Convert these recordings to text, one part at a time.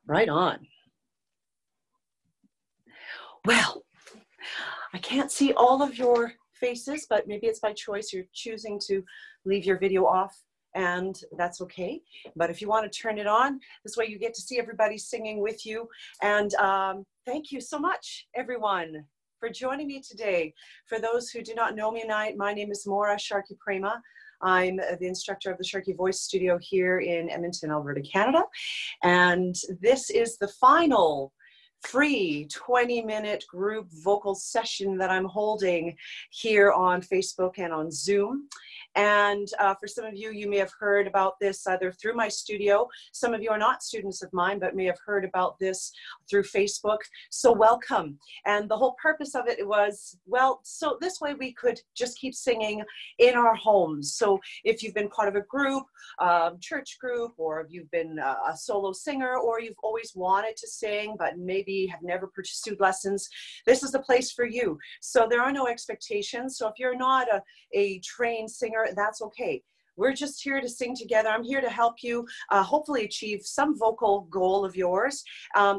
Right on. Well, I can't see all of your faces, but maybe it's by choice. You're choosing to leave your video off, and that's okay. But if you want to turn it on, this way you get to see everybody singing with you. And thank you so much, everyone, for joining me today. For those who do not know me, my name is Sharkey. I'm the instructor of the Sharkey Voice Studio here in Edmonton, Alberta, Canada. And this is the final free 20-minute group vocal session that I'm holding here on Facebook and on Zoom. And for some of you, you may have heard about this either through my studio. Some of you are not students of mine, but may have heard about this through Facebook. So welcome. And the whole purpose of it was, well, so this way we could just keep singing in our homes. So if you've been part of a group, church group, or if you've been a solo singer, or you've always wanted to sing, but maybe have never pursued lessons, this is the place for you. So there are no expectations. So if you're not a trained singer, that's okay. We're just here to sing together. I'm here to help you hopefully achieve some vocal goal of yours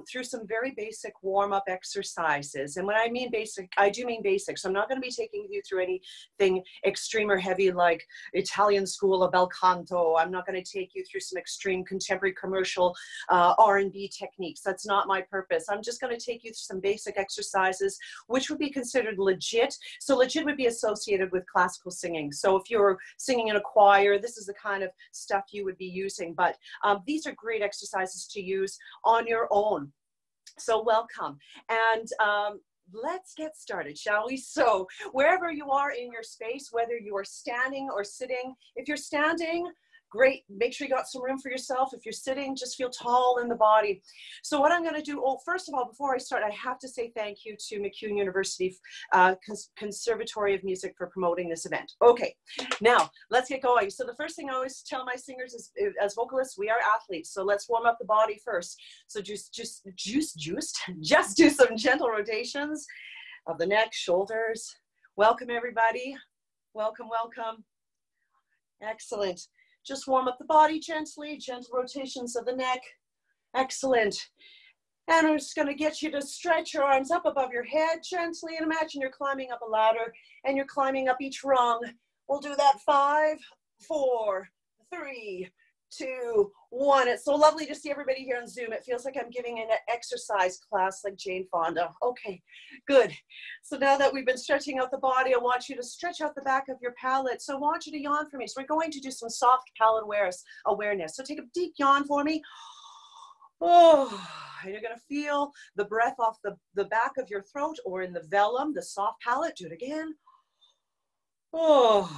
through some very basic warm-up exercises. And when I mean basic, I do mean basic. So I'm not going to be taking you through anything extreme or heavy like Italian school of bel canto. I'm not going to take you through some extreme contemporary commercial R&B techniques. That's not my purpose. I'm just going to take you through some basic exercises which would be considered legit. So legit would be associated with classical singing. So if you're singing in a choir, this is the kind of stuff you would be using, but these are great exercises to use on your own. So welcome, and let's get started, shall we? So wherever you are in your space, whether you are standing or sitting, if you're standing, great, make sure you got some room for yourself. If you're sitting, just feel tall in the body. So what I'm going to do, first of all, before I start, I have to say thank you to MacEwan University Conservatory of Music for promoting this event. Okay, now let's get going. So the first thing I always tell my singers is, as vocalists, we are athletes. So let's warm up the body first. So just do some gentle rotations of the neck, shoulders. Welcome, everybody. Welcome, welcome. Excellent. Just warm up the body gently, gentle rotations of the neck. Excellent. And I'm just going to get you to stretch your arms up above your head gently, and imagine you're climbing up a ladder and you're climbing up each rung. We'll do that 5, 4, 3, 2, 1. It's so lovely to see everybody here on Zoom. It feels like I'm giving an exercise class like Jane Fonda. Okay, good. So now that we've been stretching out the body, I want you to stretch out the back of your palate. So I want you to yawn for me. So we're going to do some soft palate awareness. So take a deep yawn for me. Oh, and you're going to feel the breath off the back of your throat or in the velum, the soft palate. Do it again. Oh,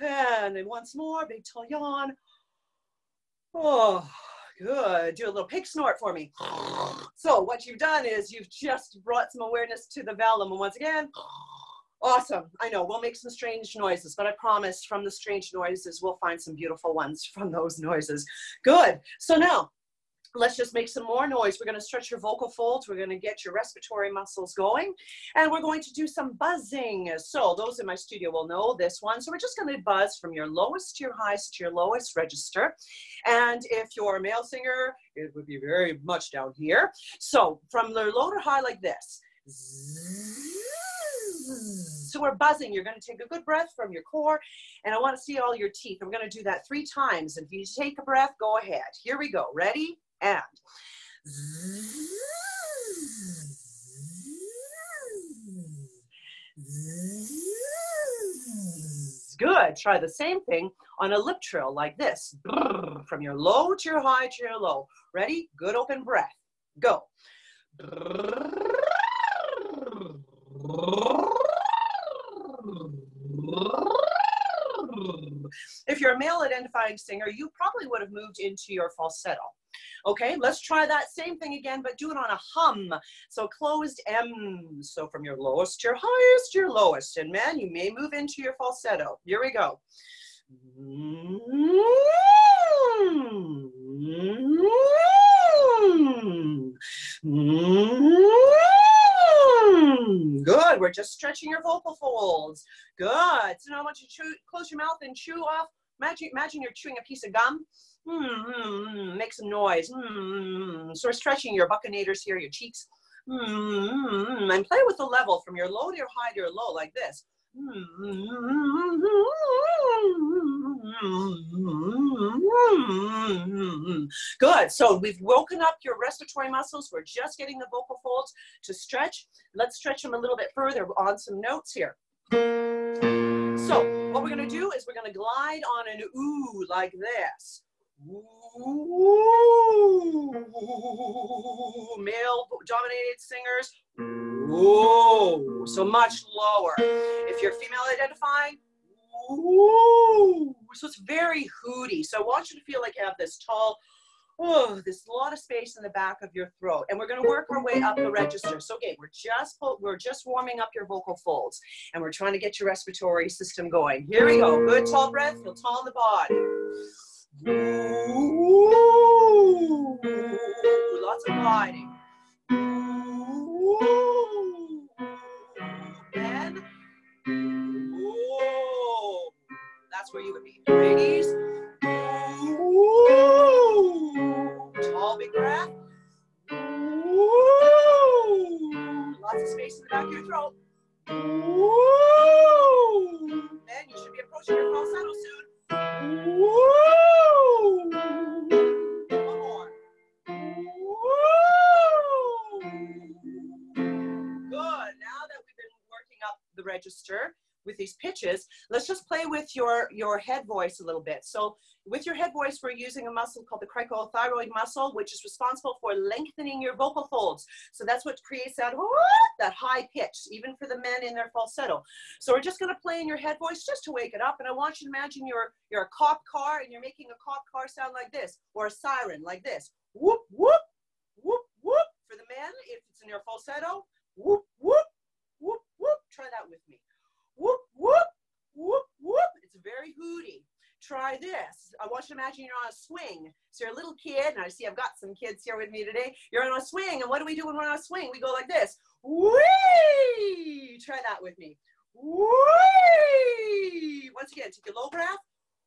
and then once more, big tall yawn. Oh, good. Do a little pig snort for me. So what you've done is you've just brought some awareness to the velum. And once again, awesome. I know we'll make some strange noises, but I promise from the strange noises, we'll find some beautiful ones from those noises. Good. So now, let's just make some more noise. We're going to stretch your vocal folds. We're going to get your respiratory muscles going. And we're going to do some buzzing. So those in my studio will know this one. So we're just going to buzz from your lowest to your highest to your lowest register. And if you're a male singer, it would be very much down here. So from the low to high like this. So we're buzzing. You're going to take a good breath from your core. And I want to see all your teeth. I'm going to do that 3 times. And if you take a breath, go ahead. Here we go. Ready? And good. Try the same thing on a lip trill like this. From your low to your high to your low. Ready? Good open breath. Go. If you're a male identifying singer, you probably would have moved into your falsetto. Okay, let's try that same thing again, but do it on a hum. So closed M. So from your lowest to your highest, your lowest. And man, you may move into your falsetto. Here we go. Good. We're just stretching your vocal folds. Good. So now I want you to close your mouth and chew off Imagine you're chewing a piece of gum. Make some noise. Sort of stretching your buccinators here, your cheeks. And play with the level from your low to your high to your low, like this. Good. So we've woken up your respiratory muscles. We're just getting the vocal folds to stretch. Let's stretch them a little bit further on some notes here. So what we're going to do is we're going to glide on an ooh like this. Ooh. Male dominated singers. Ooh. So much lower. If you're female identifying, ooh. So it's very hooty. So I want you to feel like you have this tall, there's a lot of space in the back of your throat, and we're going to work our way up the register. So okay, we're just warming up your vocal folds, and we're trying to get your respiratory system going. Here we go. Good tall breath. Feel tall in the body. Ooh. Lots of gliding. Ooh. And ooh. That's where you would be. Ladies. Ooh. Tall, big breath. Ooh. Lots of space in the back of your throat. Ooh. And you should be approaching your falsetto soon. Ooh. One more. Ooh. Good. Now that we've been working up the register with these pitches, let's just play with your head voice a little bit. So with your head voice, we're using a muscle called the cricothyroid muscle, which is responsible for lengthening your vocal folds. So that's what creates that high pitch, even for the men in their falsetto. So we're just going to play in your head voice just to wake it up. And I want you to imagine you're a cop car and you're making a cop car sound like this, or a siren like this. Whoop, whoop, whoop, whoop. For the men, if it's in your falsetto, whoop, whoop, whoop, whoop. Try that with me. Whoop, whoop, whoop, whoop. It's very hooty. Try this. I want you to imagine you're on a swing. So you're a little kid, and I see I've got some kids here with me today. You're on a swing, and what do we do when we're on a swing? We go like this. Whee! Try that with me. Whee! Once again, take a low breath.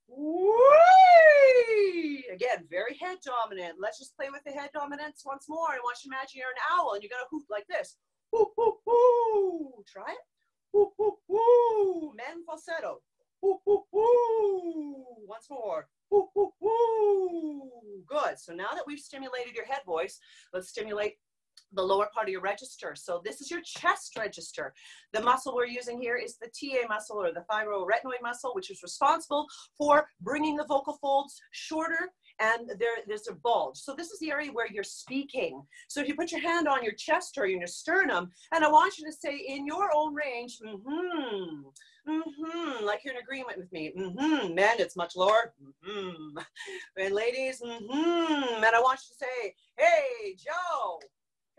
Whee! Again, very head dominant. Let's just play with the head dominance once more. I want you to imagine you're an owl, and you're going to hoop like this. Whoo, whoo, whoo. Try it. Whoo, whoo, whoo. Men falsetto. Whoo, whoo, whoo. Once more. Whoo, whoo, whoo. Good. So now that we've stimulated your head voice, let's stimulate the lower part of your register. So this is your chest register. The muscle we're using here is the TA muscle, or the thyroarytenoid muscle, which is responsible for bringing the vocal folds shorter, and there's a bulge. So this is the area where you're speaking. So if you put your hand on your chest or your sternum, and I want you to say in your own range, like you're in agreement with me. Men, it's much lower. And ladies, and I want you to say, hey, Joe.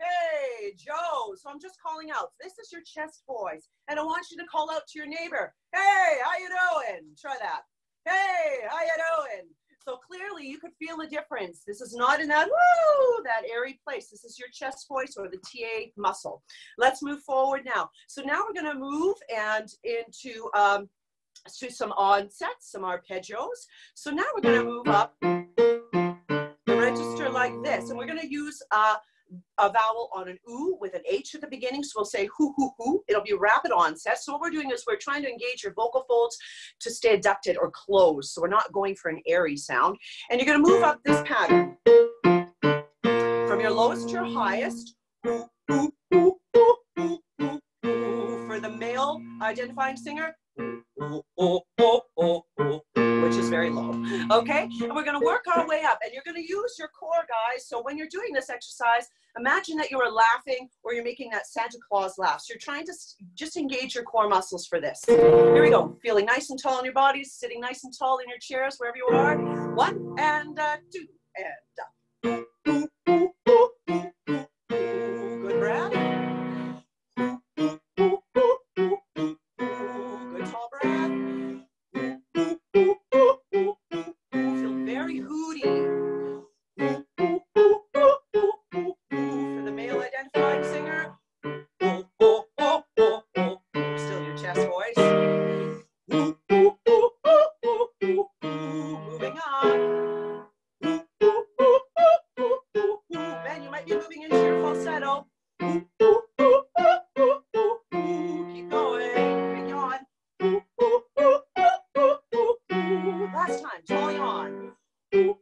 Hey, Joe. So I'm just calling out. This is your chest voice. And I want you to call out to your neighbor. Hey, how you doing? Try that. Hey, how you doing? So clearly you could feel the difference. This is not in that, woo, that airy place. This is your chest voice, or the TA muscle. Let's move forward now. So now we're going to move and into to some onsets, some arpeggios. So now we're going to move up the register like this. And we're going to use a vowel on an oo with an H at the beginning. So we'll say hoo, hoo, hoo. It'll be rapid onset. So what we're doing is we're trying to engage your vocal folds to stay adducted or closed. So we're not going for an airy sound. And you're going to move up this pattern from your lowest to your highest. Ooh, ooh, ooh, ooh, ooh, ooh, ooh. For the male identifying singer, ooh, ooh, ooh, ooh, ooh, ooh, which is very low. Okay, and we're going to work our way up, and you're going to use your core, guys. So when you're doing this exercise, imagine that you are laughing, or you're making that Santa Claus laugh. So you're trying to just engage your core muscles for this. Here we go. Feeling nice and tall in your bodies, sitting nice and tall in your chairs, wherever you are. 1 and 2 and up. Ooh, ooh, ooh, ooh, ooh, ooh. Good breath. Ooh, ooh, ooh, ooh, ooh, ooh. Good tall breath. Feel very hooty. For the male identifying singer, still your chest voice. might be moving into your falsetto. Keep going. Big yawn. Last time, tall yawn. Good.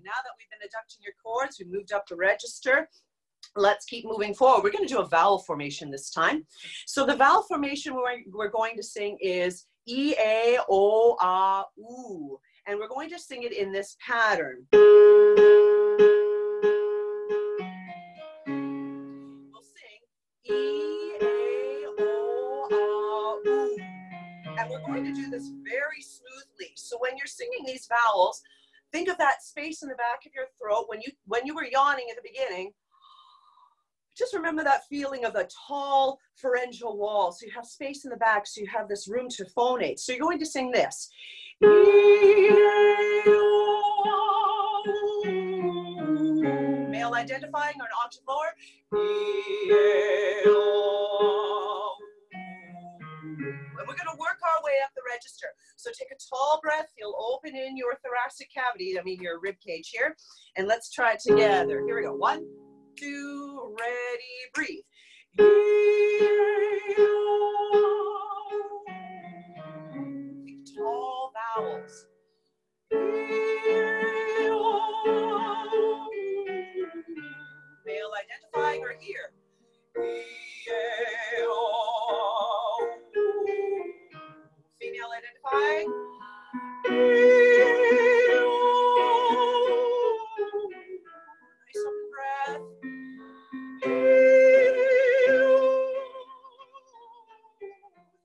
Now that we've been adducting your cords, we moved up the register. Let's keep moving forward. We're going to do a vowel formation this time. So the vowel formation we're going to sing is E, A, O, A, U. And we're going to sing it in this pattern. We'll sing E, A, O, A, U. And we're going to do this very smoothly. So when you're singing these vowels, think of that space in the back of your throat. When you were yawning at the beginning, just remember that feeling of the tall pharyngeal wall. So you have space in the back, so you have this room to phonate. So you're going to sing this. Male identifying or an octave lower. And we're going to work our way up the register. So take a tall breath. You'll open in your thoracic cavity, your rib cage here. And let's try it together. Here we go. 1, 2, ready, breathe. Think tall vowels. Male identifying or ear. Female identifying. Nice open breath.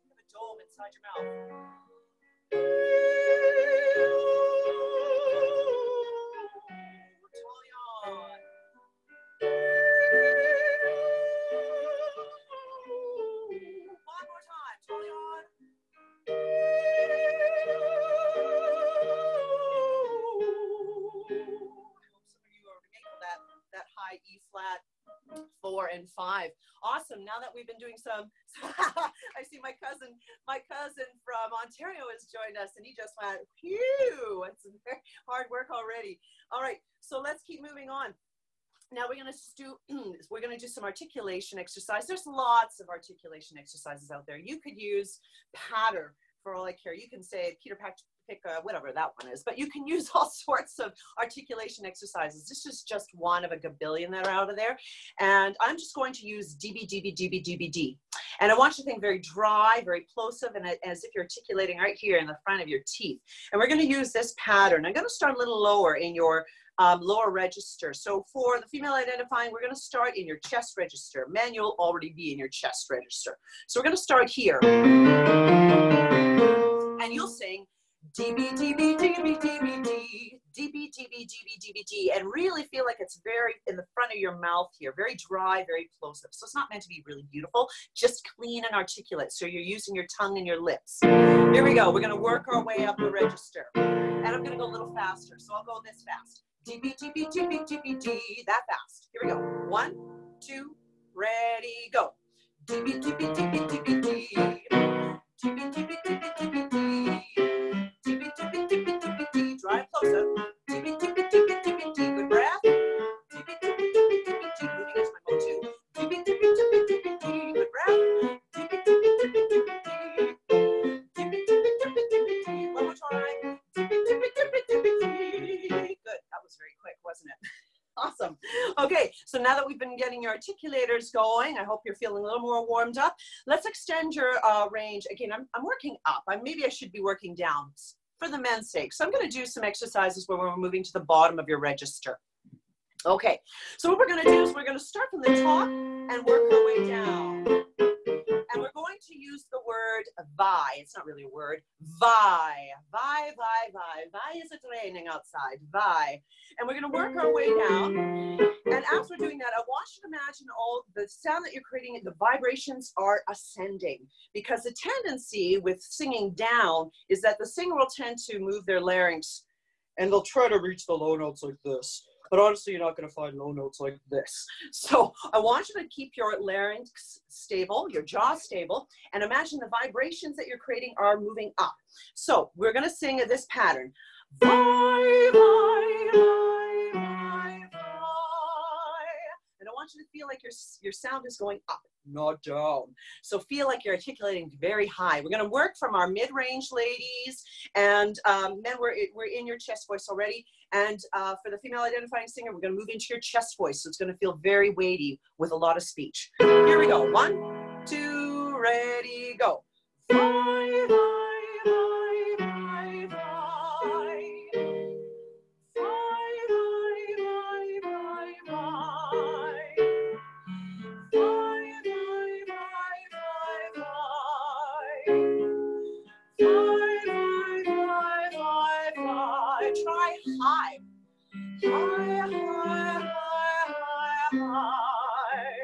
Have a dome inside your mouth. Tall yawn. One more time. Tall yawn. That high E flat 4 and 5. Awesome. Now that we've been doing some, I see my cousin from Ontario has joined us, and he just went, phew, it's hard work already. All right, so let's keep moving on. Now we're going to do some articulation exercise. There's lots of articulation exercises out there. You could use patter for all I care. You can say Peter pick whatever that one is, but you can use all sorts of articulation exercises. This is just one of a gabillion that are out of there. And I'm just going to use DB, DB, DB, DB, D. And I want you to think very dry, very plosive, and as if you're articulating right here in the front of your teeth. And we're going to use this pattern. I'm going to start a little lower in your lower register. So for the female identifying, we're going to start in your chest register. Men, you'll already be in your chest register. So we're going to start here. And you'll sing DB, DB, DB, DB, D, DB, DB, DB, DB, D, and really feel like it's very in the front of your mouth here, very dry, very plosive. So it's not meant to be really beautiful, just clean and articulate. So you're using your tongue and your lips. Here we go. We're going to work our way up the register. And I'm going to go a little faster. So I'll go this fast. DB, DB, DB, DB, D, that fast. Here we go. 1, 2, ready, go. DB, DB, DB, DB, D. DB, DB, DB, DB, D. DB, DB, DB, DB, D. Drive closer. DB, DB, DB, DB, D. Good breath. DB, DB, DB, DB, D. Moving into my mode 2. DB, DB, DB, DB, D. Good breath. DB, DB, DB, DB, D. DB, DB, DB, DB, D. One more time. DB, DB, DB, DB, D. Good. That was very quick, wasn't it? Awesome. Okay, so now that we've been getting your articulators going, I hope you're feeling a little more warmed up. Let's extend your range. Again, I'm working up. Maybe I should be working down for the men's sake. So I'm going to do some exercises where we're moving to the bottom of your register. Okay, so what we're going to do is we're going to start from the top and work our way down. And we're going to use the word vi. It's not really a word. Vi. Vi, vi, vi. Vi is it raining outside. Vi. And we're going to work our way down. And as we're doing that, I want you to imagine all the sound that you're creating, the vibrations are ascending. Because the tendency with singing down is that the singer will tend to move their larynx and they'll try to reach the low notes like this. But honestly, you're not going to find low notes like this. So I want you to keep your larynx stable, your jaw stable, and imagine the vibrations that you're creating are moving up. So we're going to sing this pattern. Vi, vi, vi, vi, vi. And I want you to feel like your sound is going up, not down. So feel like you're articulating very high. We're going to work from our mid-range, ladies, and men, we're in your chest voice already. And for the female identifying singer, we're going to move into your chest voice. So it's going to feel very weighty with a lot of speech. Here we go. 1, 2, ready, go. Vi, vi, vi, vi, vi. Try high. High, high, high, high, high.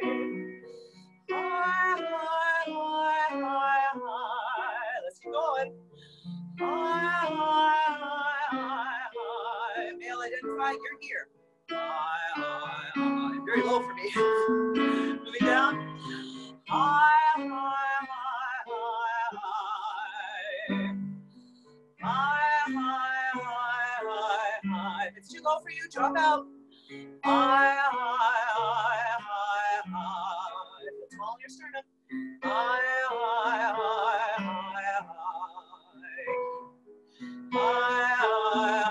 High, high, high, high, high. Let's keep going. High, high, high, high, high. Male identify, you're here. High, high, high. Very low for me. Moving down. High, high, high, high, high. High, high, high, high, high. If it's too low for you, drop out. High, high, high, high, high. If it's small in your sternum. High, high, high, high, high. High, high,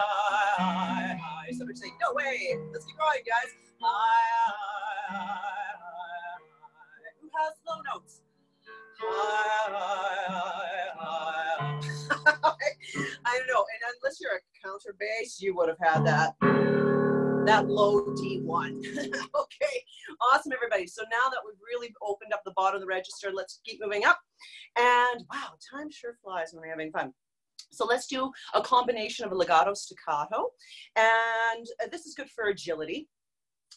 high, high. Somebody say, no way. Let's keep going, guys. High, high, high, high. Who has low notes? High, high, high, high. I don't know. And unless you're a counterbass, you would have had that low D1. Okay, awesome, everybody. So now that we've really opened up the bottom of the register, let's keep moving up. And wow, time sure flies when we're having fun. So let's do a combination of a legato staccato. And this is good for agility.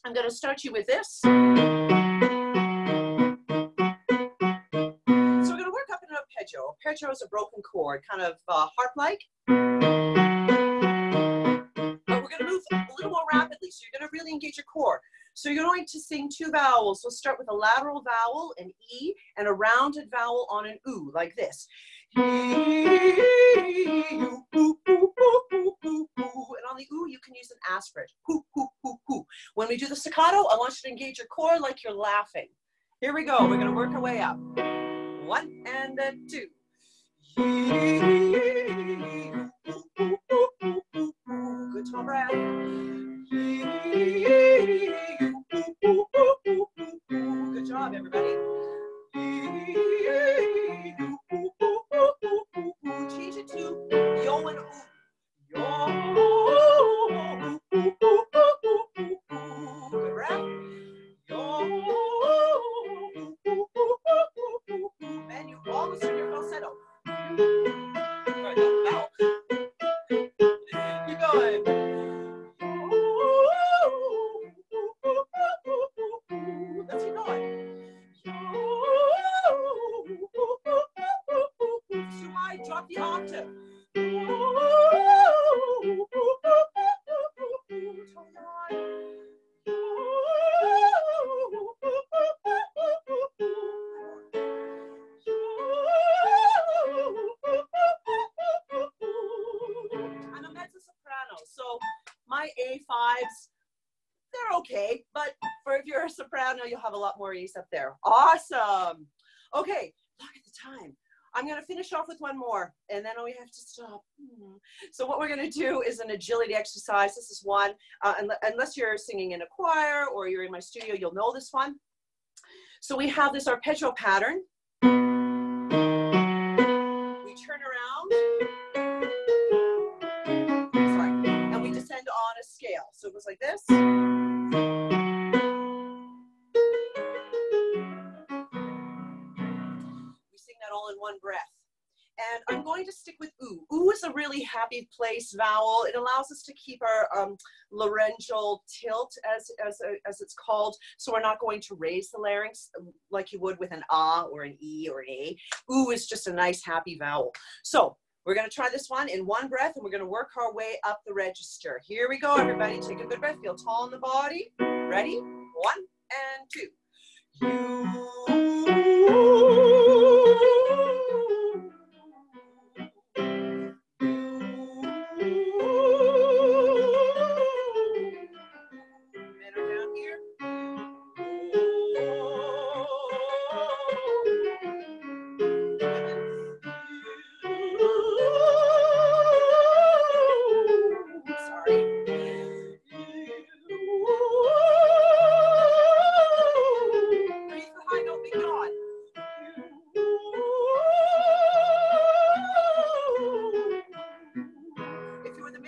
I'm going to start you with this. So we're going to work up in an arpeggio. Arpeggio is a broken chord, kind of harp-like. But we're going to move a little more rapidly, so you're going to really engage your core. So you're going to sing 2 vowels. We'll start with a lateral vowel, an E, and a rounded vowel on an oo, like this. And on the oo, you can use an aspirate. When we do the staccato, I want you to engage your core like you're laughing. Here we go. We're going to work our way up. 1 and then 2. Good tall breath. Good job, everybody. Change it to yo and oo. Yo. Good breath. Yo. And you almost in your falsetto. Right, now. Keep going. Let's keep going. Too high, drop the octave. I'm a mezzo-soprano, so my A5s, they're okay, but if you're a soprano, you'll have a lot more ease up there. Awesome. Okay, look at the time. I'm going to finish off with one more, and then we have to stop. So what we're going to do is an agility exercise. This is one, unless you're singing in a choir or you're in my studio, you'll know this one. So we have this arpeggio pattern. We turn around. Sorry. And we descend on a scale. So it goes like this. All in one breath. And I'm going to stick with oo. Oo is a really happy place vowel. It allows us to keep our laryngeal tilt, as it's called, so we're not going to raise the larynx like you would with an ah or an e or an a. Oo is just a nice happy vowel. So we're going to try this one in one breath, and we're going to work our way up the register. Here we go, everybody. Take a good breath. Feel tall in the body. Ready? 1 and 2.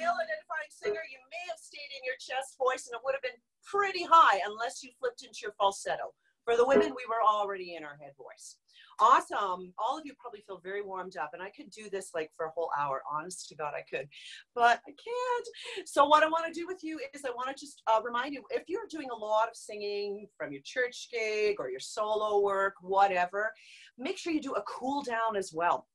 male identifying singer, you may have stayed in your chest voice and it would have been pretty high unless you flipped into your falsetto. For the women, we were already in our head voice. Awesome. All of you probably feel very warmed up, and I could do this like for a whole hour. Honest to God, I could, but I can't. So what I want to do with you is I want to just remind you, if you're doing a lot of singing from your church gig or your solo work, whatever, make sure you do a cool down as well.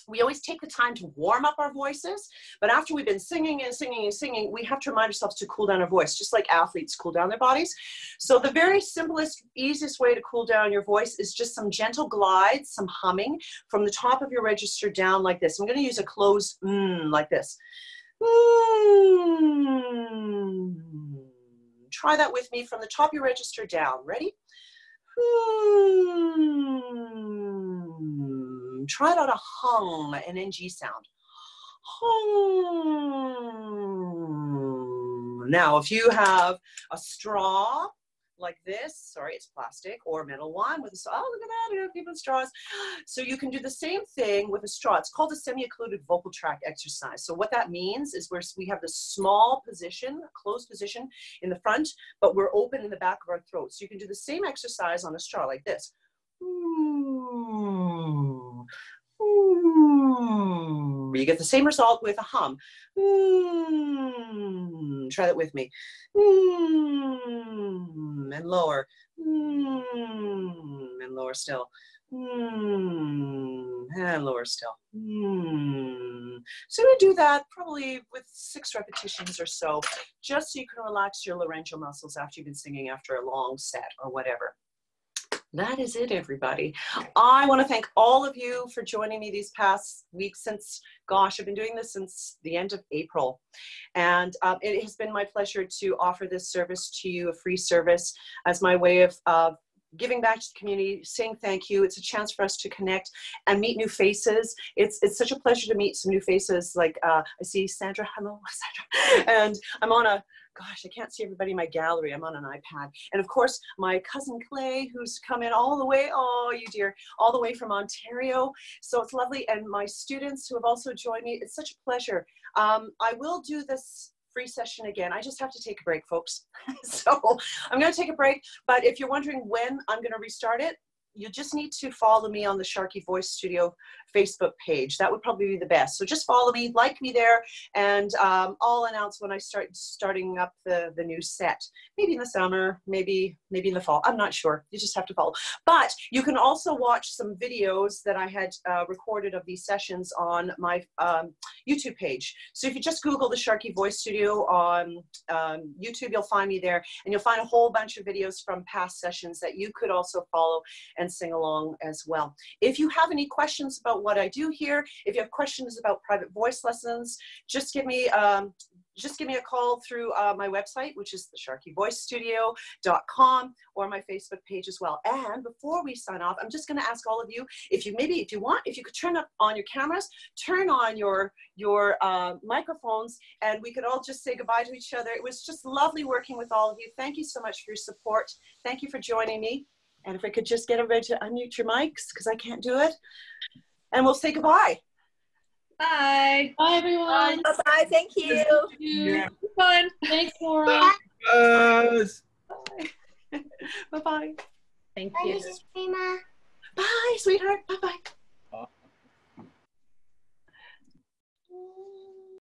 We always take the time to warm up our voices, but after we've been singing and singing and singing, we have to remind ourselves to cool down our voice, just like athletes cool down their bodies. So the very simplest, easiest way to cool down your voice is just some gentle glides, some humming from the top of your register down like this. I'm going to use a closed like this. Try that with me from the top of your register down. Ready? Try it on a hung, an NG sound. Hung. Now, if you have a straw like this, sorry, it's plastic, or a metal one with a straw. Oh, look at that, people with straws. So you can do the same thing with a straw. It's called a semi-occluded vocal tract exercise. So what that means is we have this small position, closed position in the front, but we're open in the back of our throat. So you can do the same exercise on a straw like this. You get the same result with a hum. Try that with me. And lower. And lower still. And lower still. So we do that probably with 6 repetitions or so, just so you can relax your laryngeal muscles after you've been singing after a long set or whatever. That is it, everybody. I want to thank all of you for joining me these past weeks since, gosh, I've been doing this since the end of April. And it has been my pleasure to offer this service to you, a free service, as my way of giving back to the community, saying thank you. It's a chance for us to connect and meet new faces. It's such a pleasure to meet some new faces. Like I see Sandra, hello, Sandra. And I'm on a, gosh, I can't see everybody in my gallery. I'm on an iPad. And of course, my cousin Clay, who's come in all the way, oh, you dear, all the way from Ontario. So it's lovely. And my students who have also joined me, it's such a pleasure. I will do this free session again. I just have to take a break, folks. So I'm going to take a break. But if you're wondering when I'm going to restart it, you just need to follow me on the Sharkey Voice Studio Facebook page. That would probably be the best. So just follow me, like me there, and I'll announce when I starting up the new set. Maybe in the summer, maybe in the fall. I'm not sure. You just have to follow. But you can also watch some videos that I had recorded of these sessions on my YouTube page. So if you just Google the Sharkey Voice Studio on YouTube, you'll find me there, and you'll find a whole bunch of videos from past sessions that you could also follow and sing along as well. If you have any questions about what I do here, if you have questions about private voice lessons, just give me a call through my website, which is thesharkeyvoicestudio.com, or my Facebook page as well. And before we sign off, I'm just going to ask all of you, if you could turn up on your cameras, turn on your microphones, and we could all just say goodbye to each other. It was just lovely working with all of you. Thank you so much for your support. Thank you for joining me. And if I could just get everybody to unmute your mics, because I can't do it. And we'll say goodbye. Bye. Bye, everyone. Bye-bye. Thank you. Yeah. Fun. Thanks, Laura. Bye-bye. Thank Bye, you. Mrs. Prima. Bye, sweetheart. Bye-bye.